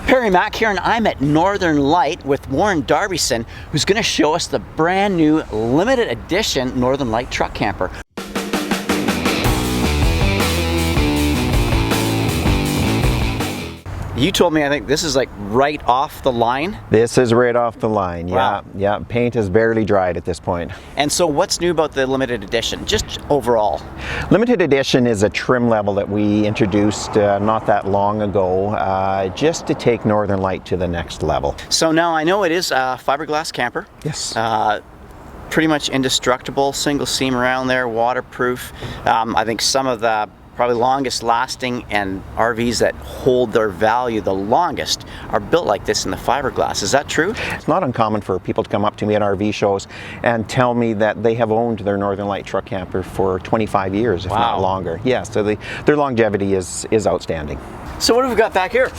Perry Mack here, and I'm at Northern Lite with Warren Darbyson, who's going to show us the brand new limited edition Northern Lite truck camper. You told me, I think this is like right off the line? This is right off the line, Wow. yeah. Paint is barely dried at this point. And so what's new about the limited edition, just overall? Limited edition is a trim level that we introduced not that long ago, just to take Northern Lite to the next level. So now I know it is a fiberglass camper. Yes. Pretty much indestructible, single seam around there, waterproof. I think some of the probably longest lasting and RVs that hold their value the longest are built like this in the fiberglass. Is that true? It's not uncommon for people to come up to me at RV shows and tell me that they have owned their Northern Lite truck camper for 25 years, if not longer. Yeah, so their longevity is outstanding. So what have we got back here?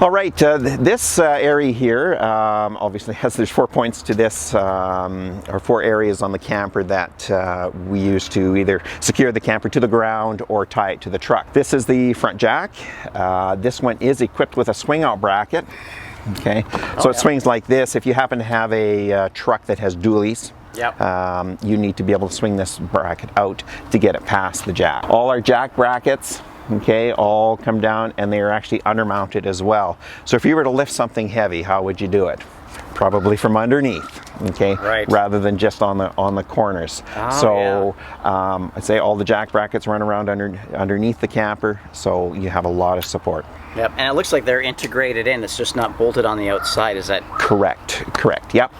All right, this area here obviously there's 4 points to this, or 4 areas on the camper that we use to either secure the camper to the ground or tie it to the truck. This is the front jack. This one is equipped with a swing out bracket. Okay, so it swings like this. If you happen to have a truck that has dualies, you need to be able to swing this bracket out to get it past the jack. All our jack brackets, okay, all come down, and they are actually undermounted as well. So if you were to lift something heavy, how would you do it? Probably from underneath, okay, rather than just on the corners. I'd say all the jack brackets run around underneath the camper, so you have a lot of support. Yep, and it looks like they're integrated in. It's just not bolted on the outside. Is that correct? Yep.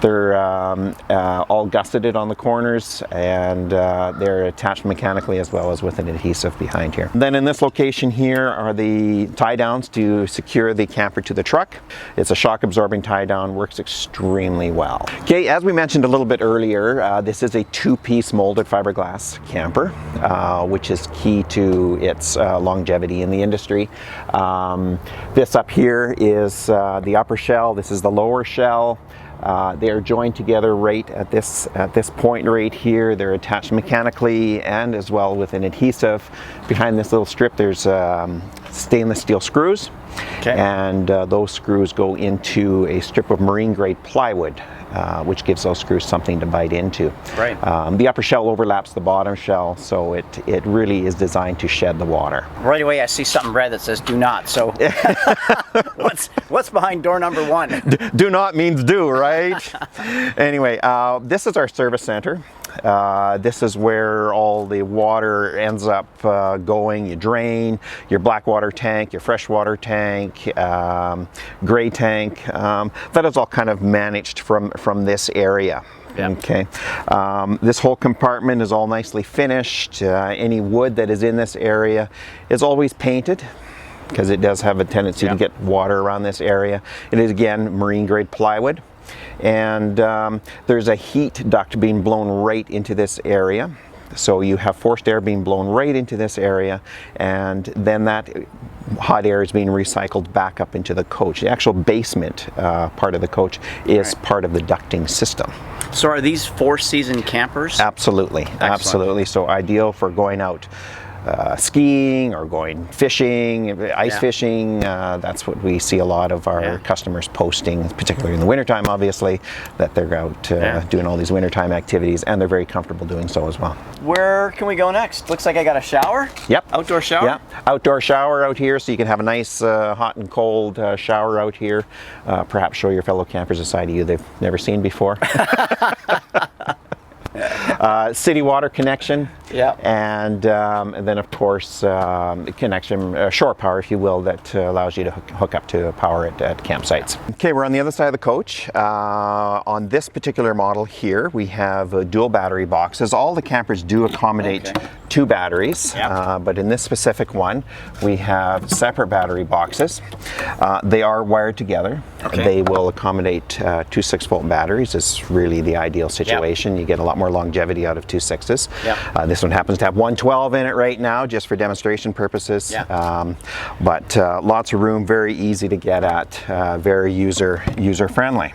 They're all gusseted on the corners, and they're attached mechanically as well as with an adhesive behind here. Then in this location here are the tie downs to secure the camper to the truck. It's a shock absorbing tie down, works extremely well. Okay, as we mentioned a little bit earlier, this is a 2-piece molded fiberglass camper, which is key to its longevity in the industry. This up here is the upper shell. This is the lower shell. They are joined together right at this point right here. They're attached mechanically and as well with an adhesive. Behind this little strip there's stainless steel screws, and those screws go into a strip of marine grade plywood, which gives those screws something to bite into. Right. The upper shell overlaps the bottom shell, so it really is designed to shed the water. Right away I see something red that says do not, so what's behind door number 1? Do not means do, right? Anyway, this is our service center. This is where all the water ends up going. You drain your black water tank, your freshwater tank, gray tank. That is all kind of managed from this area. Okay. This whole compartment is all nicely finished. Any wood that is in this area is always painted, because it does have a tendency to get water around this area. It is again marine grade plywood. And there's a heat duct being blown right into this area. So you have forced air being blown right into this area, and then that hot air is being recycled back up into the coach. The actual basement part of the coach is part of the ducting system. So are these 4-season campers? Absolutely. Absolutely. So ideal for going out skiing or going fishing, ice fishing. That's what we see a lot of our customers posting, particularly in the wintertime, obviously, that they're out doing all these wintertime activities, and they're very comfortable doing so as well. Where can we go next? Looks like I got a shower. Yep. Outdoor shower? Yep. Outdoor shower out here, so you can have a nice hot and cold shower out here. Perhaps show your fellow campers a side of you they've never seen before. City water connection, and then of course connection, shore power, if you will, that allows you to hook up to power at campsites. Okay, we're on the other side of the coach. On this particular model here, we have dual battery boxes. All the campers do accommodate 2 batteries, but in this specific one, we have separate battery boxes. They are wired together. They will accommodate 2 6-volt batteries. It's really the ideal situation. You get a lot more longevity out of 2 6s. This one happens to have 112 in it right now, just for demonstration purposes. But lots of room, very easy to get at, very user friendly.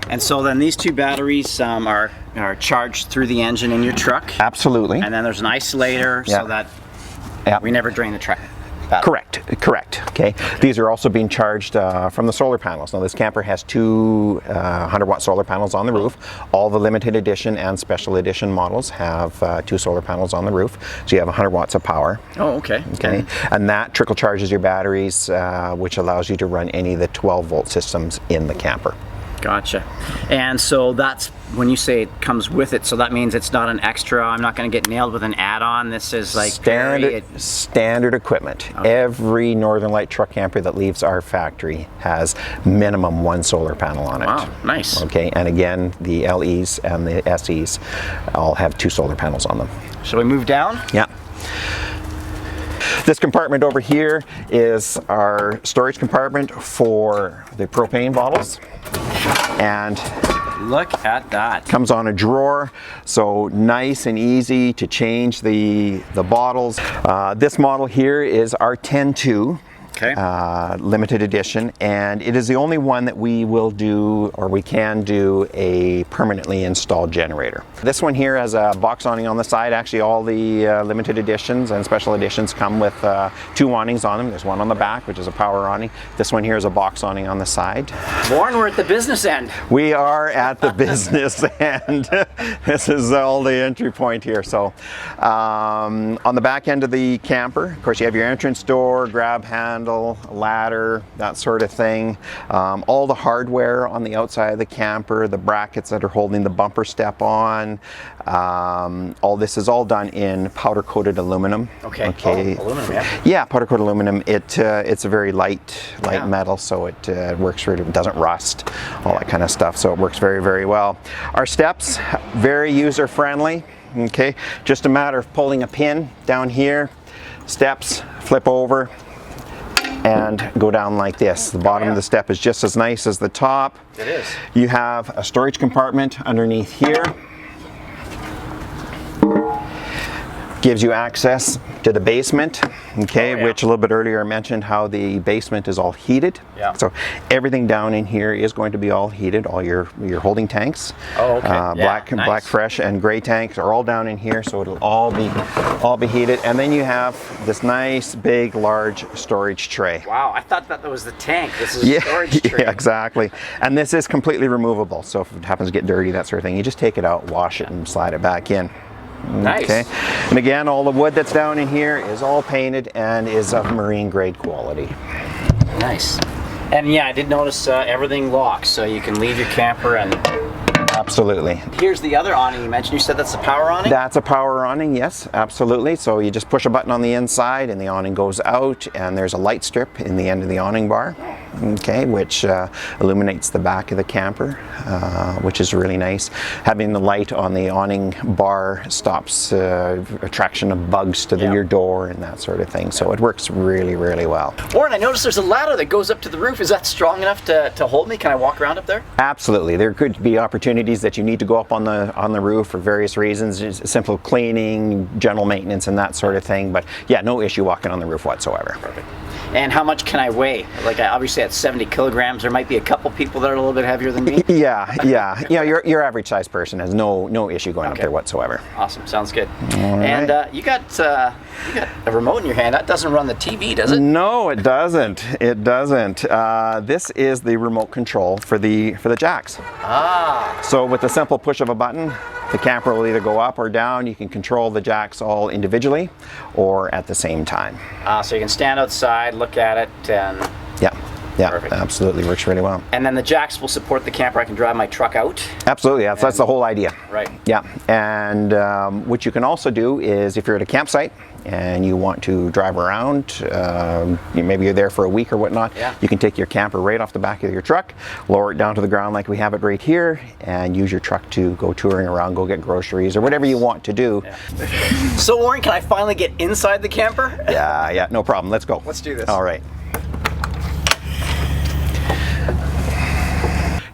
And so then these 2 batteries are charged through the engine in your truck? Absolutely. And then there's an isolator so that we never drain the truck. battery. Correct. Okay. These are also being charged from the solar panels. Now this camper has two 100-watt solar panels on the roof. All the limited edition and special edition models have two solar panels on the roof, so you have 100 watts of power. Oh, okay. Okay. And that trickle charges your batteries, which allows you to run any of the 12-volt systems in the camper. Gotcha. And so that's when you say it comes with it, so that means it's not an extra. I'm not going to get nailed with an add-on. This is like standard equipment. Okay. Every Northern Lite truck camper that leaves our factory has minimum one solar panel on it. Wow, nice. Okay, and again, the LEs and the SEs all have two solar panels on them. Shall we move down? Yeah. This compartment over here is our storage compartment for the propane bottles, and look at that. Comes on a drawer, so nice and easy to change the bottles. This model here is our 10-2. Okay. Limited edition, and it is the only one that we will do, or we can do, a permanently installed generator. This one here has a box awning on the side. Actually, all the limited editions and special editions come with two awnings on them. There's one on the back, which is a power awning. This one here is a box awning on the side. Warren, we're at the business end. We are at the business end. This is all the entry point here. So on the back end of the camper, of course, you have your entrance door, grab handle, ladder, that sort of thing. All the hardware on the outside of the camper, the brackets that are holding the bumper step on, all this is all done in powder coated aluminum. Okay. Oh, aluminum, yeah. Yeah, powder coated aluminum. It's a very light metal, so it works really, it doesn't rust, all that kind of stuff. So it works very, very well. Our steps, very user friendly. Okay, just a matter of pulling a pin down here, steps, flip over, and go down like this. The bottom of the step is just as nice as the top. It is. You have a storage compartment underneath here. Gives you access to the basement, okay, which a little bit earlier I mentioned how the basement is all heated. Yeah. So everything down in here is going to be all heated. All your holding tanks, black, fresh, and gray tanks are all down in here, so it'll all be heated. And then you have this nice, big, large storage tray. Wow, I thought that was the tank. This is a storage tray. Yeah, exactly. And this is completely removable. So if it happens to get dirty, that sort of thing, you just take it out, wash it, and slide it back in. Nice. Okay. And again, all the wood that's down in here is all painted and is of marine grade quality. Nice. And yeah, I did notice everything locks, so you can leave your camper and... Absolutely. Here's the other awning you mentioned. You said that's a power awning? That's a power awning, yes, absolutely. So you just push a button on the inside and the awning goes out, and there's a light strip in the end of the awning bar, okay, which illuminates the back of the camper, which is really nice. Having the light on the awning bar stops attraction of bugs to your door and that sort of thing. So it works really, really well. Warren, I noticed there's a ladder that goes up to the roof. Is that strong enough to hold me? Can I walk around up there? Absolutely. There could be opportunities that you need to go up on the roof for various reasons, just simple cleaning, general maintenance, and that sort of thing. But yeah, no issue walking on the roof whatsoever. Perfect. And how much can I weigh? Like, obviously at 70 kilograms, there might be a couple people that are a little bit heavier than me. Yeah. Your average size person has no issue going up there whatsoever. Awesome, sounds good. All right. And you got a remote in your hand. That doesn't run the TV, does it? No, it doesn't. It doesn't. This is the remote control for the jacks. Ah. So with the simple push of a button, the camper will either go up or down. You can control the jacks all individually or at the same time. So you can stand outside, look at it, and... Yeah, perfect. Absolutely works really well. And then the jacks will support the camper. I can drive my truck out. Absolutely, that's the whole idea. Right. Yeah, and what you can also do is if you're at a campsite and you want to drive around, maybe you're there for a week or whatnot, you can take your camper right off the back of your truck, lower it down to the ground like we have it right here, and use your truck to go touring around, go get groceries, or whatever you want to do. Yeah. So Warren, can I finally get inside the camper? Yeah, no problem. Let's go. Let's do this. All right.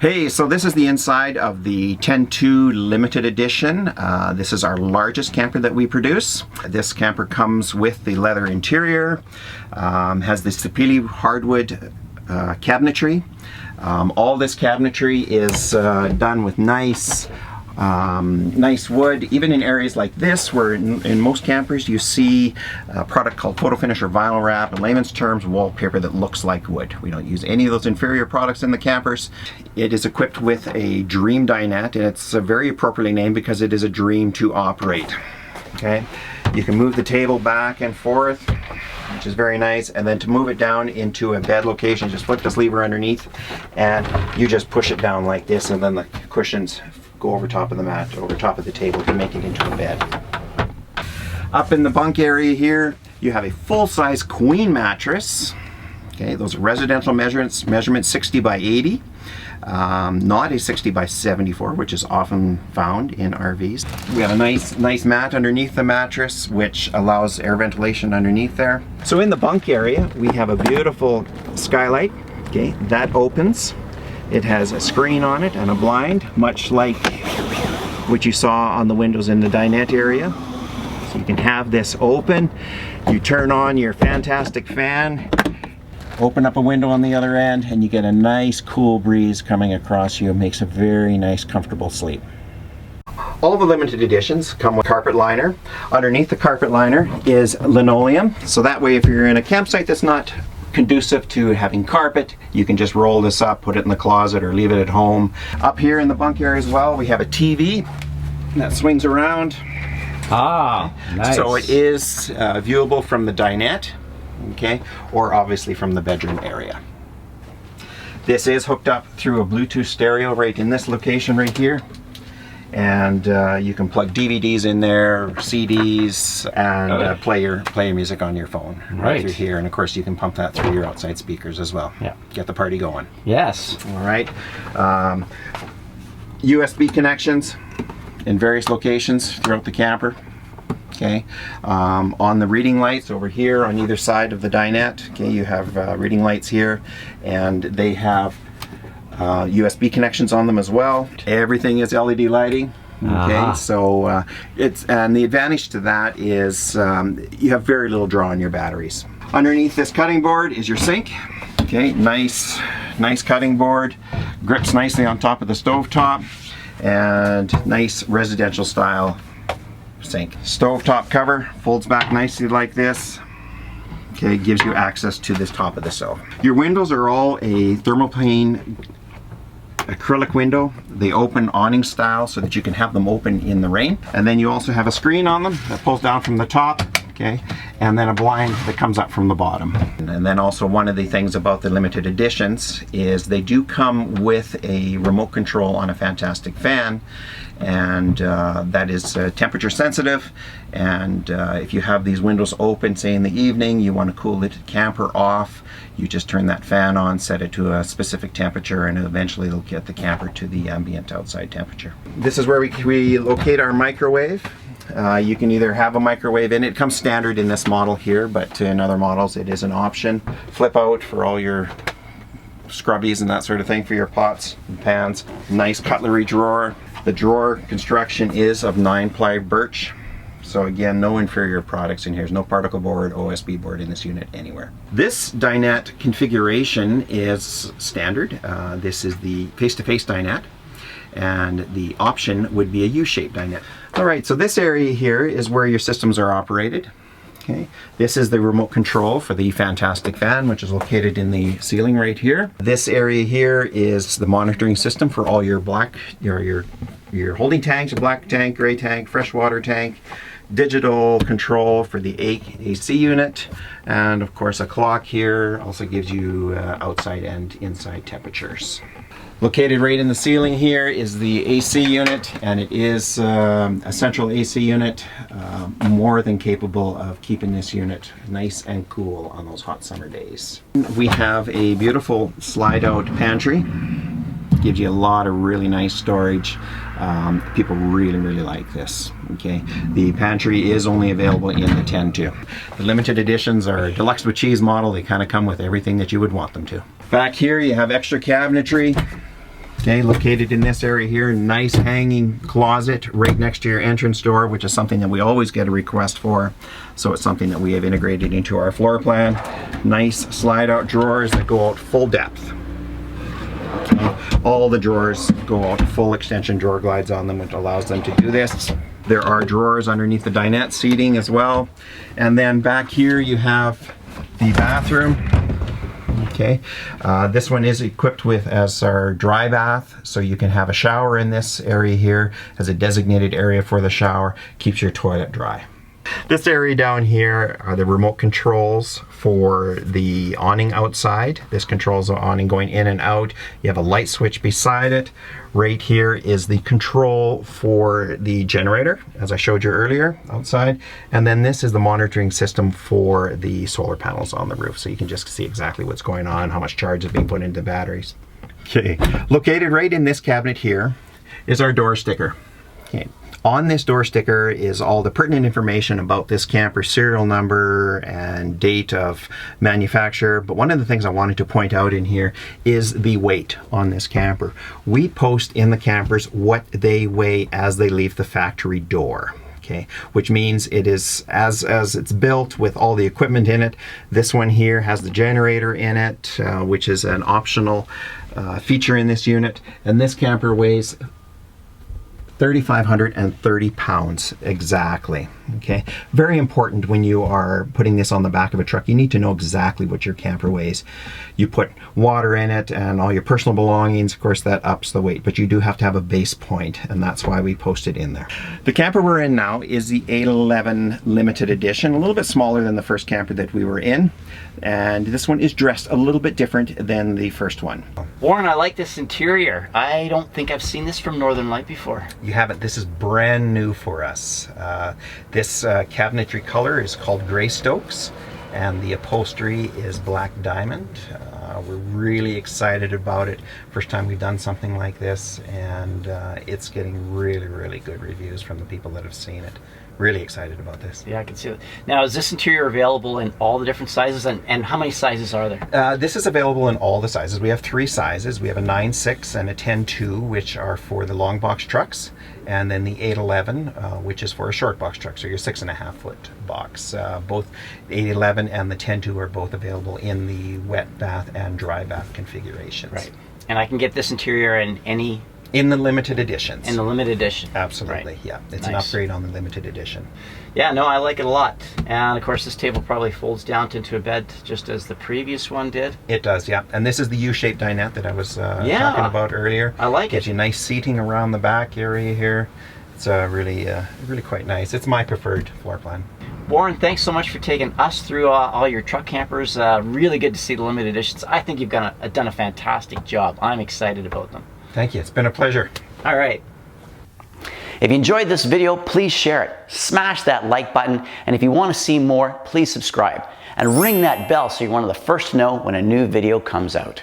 Hey, so this is the inside of the 10-2 limited edition. This is our largest camper that we produce. This camper comes with the leather interior, has the Sapili hardwood cabinetry. All this cabinetry is done with nice Nice wood, even in areas like this where in most campers you see a product called photo finish or vinyl wrap, in layman's terms wallpaper that looks like wood. We don't use any of those inferior products in the campers. It is equipped with a Dream dinette, and it's very appropriately named because it is a dream to operate. Okay, you can move the table back and forth, which is very nice, and then to move it down into a bed location, just flip this lever underneath and you just push it down like this, and then the cushions go over top of the mat, over top of the table to make it into a bed. Up in the bunk area here, you have a full-size queen mattress. Okay, those are residential measurements 60 by 80. Not a 60 by 74, which is often found in RVs. We have a nice mat underneath the mattress, which allows air ventilation underneath there. So in the bunk area, we have a beautiful skylight. Okay, that opens. It has a screen on it and a blind, much like what you saw on the windows in the dinette area. So you can have this open. You turn on your fantastic fan, open up a window on the other end, and you get a nice cool breeze coming across you. It makes a very nice, comfortable sleep. All the limited editions come with carpet liner. Underneath the carpet liner is linoleum. So that way, if you're in a campsite that's not conducive to having carpet, you can just roll this up, put it in the closet, or leave it at home. Up here in the bunk area as well, we have a TV that swings around. Ah, nice. So it is viewable from the dinette. Okay, or obviously from the bedroom area. This is hooked up through a Bluetooth stereo right in this location right here, and you can plug DVDs in there, CDs, and play your music on your phone right through here. And of course, you can pump that through your outside speakers as well. Yeah, get the party going. Yes. All right. USB connections in various locations throughout the camper. Okay, on the reading lights over here on either side of the dinette, okay, you have reading lights here, and they have USB connections on them as well. Everything is LED lighting. Okay, so and the advantage to that is you have very little draw on your batteries. Underneath this cutting board is your sink. Okay, nice cutting board, grips nicely on top of the stovetop, and nice residential style sink. Stovetop cover folds back nicely like this. Okay, gives you access to this top of the stove. Your windows are all a thermopane acrylic window. They open awning style so that you can have them open in the rain. And then you also have a screen on them that pulls down from the top. Okay, and then a blind that comes up from the bottom. And then also one of the things about the limited editions is they do come with a remote control on a fantastic fan, and that is temperature sensitive. And if you have these windows open, say in the evening, you want to cool the camper off, you just turn that fan on, set it to a specific temperature, and eventually it'll get the camper to the ambient outside temperature. This is where we locate our microwave. You can either have a microwave in it. It comes standard in this model here, but in other models it is an option. Flip out for all your scrubbies and that sort of thing for your pots and pans. Nice cutlery drawer. The drawer construction is of 9-ply birch. So again, no inferior products in here. There's no particle board, OSB board in this unit anywhere. This dinette configuration is standard. This is the face-to-face dinette, and the option would be a U-shaped dinette. All right, so this area here is where your systems are operated. Okay, this is the remote control for the fantastic fan, which is located in the ceiling right here. This area here is the monitoring system for all your your holding tanks, your black tank, gray tank, freshwater tank, digital control for the AC unit, and of course a clock here also gives you outside and inside temperatures. Located right in the ceiling here is the AC unit, and it is a central AC unit, more than capable of keeping this unit nice and cool on those hot summer days. We have a beautiful slide-out pantry. Gives you a lot of really nice storage. People really like this. Okay, the pantry is only available in the 10-2. The limited editions are deluxe with cheese model. They kind of come with everything that you would want them to. Back here you have extra cabinetry. Okay, located in this area here, nice hanging closet right next to your entrance door, which is something that we always get a request for. So it's something that we have integrated into our floor plan. Nice slide out drawers that go out full depth. Okay. All the drawers go out, full extension drawer glides on them, which allows them to do this. There are drawers underneath the dinette seating as well. And then back here you have the bathroom. Okay, this one is equipped with as our dry bath, so you can have a shower in this area here, has a designated area for the shower, keeps your toilet dry. This area down here are the remote controls for the awning outside. This controls the awning going in and out. You have a light switch beside it. Right here is the control for the generator, as I showed you earlier, outside. And then this is the monitoring system for the solar panels on the roof, so you can just see exactly what's going on, how much charge is being put into the batteries. Okay, located right in this cabinet here is our door sticker. Okay. On this door sticker is all the pertinent information about this camper, serial number and date of manufacture. But one of the things I wanted to point out in here is the weight on this camper. We post in the campers what they weigh as they leave the factory door. Okay, which means it is as it's built with all the equipment in it. This one here has the generator in it, which is an optional feature in this unit. And this camper weighs 3,530 pounds exactly. Okay, very important when you are putting this on the back of a truck. You need to know exactly what your camper weighs. You put water in it and all your personal belongings, of course that ups the weight, but you do have to have a base point, and that's why we post it in there. The camper we're in now is the 811 limited edition, a little bit smaller than the first camper that we were in, and this one is dressed a little bit different than the first one. Warren, I like this interior. I don't think I've seen this from Northern Light before. You haven't. This is brand new for us. This cabinetry color is called Gray Stokes, and the upholstery is Black Diamond. We're really excited about it. First time we've done something like this, and it's getting really, really good reviews from the people that have seen it. Really excited about this. Yeah, I can see that. Now, is this interior available in all the different sizes, and how many sizes are there? This is available in all the sizes. We have 3 sizes. We have a 9.6 and a 10.2, which are for the long box trucks, and then the 8.11, which is for a short box truck, so your 6.5 foot box. Both the 8.11 and the 10.2 are both available in the wet bath and dry bath configurations. Right. And I can get this interior in any... In the limited editions. In the limited edition. Absolutely, right. Yeah. It's nice. An upgrade on the limited edition. Yeah, no, I like it a lot. And of course this table probably folds down into a bed just as the previous one did. It does, yeah. And this is the U-shaped dinette that I was talking about earlier. I like Gives it. you nice seating around the back area here. It's really quite nice. It's my preferred floor plan. Warren, thanks so much for taking us through all your truck campers. Really good to see the limited editions. I think you've done a fantastic job. I'm excited about them. Thank you. It's been a pleasure. All right. If you enjoyed this video, please share it. Smash that like button. And if you want to see more, please subscribe. And ring that bell so you're one of the first to know when a new video comes out.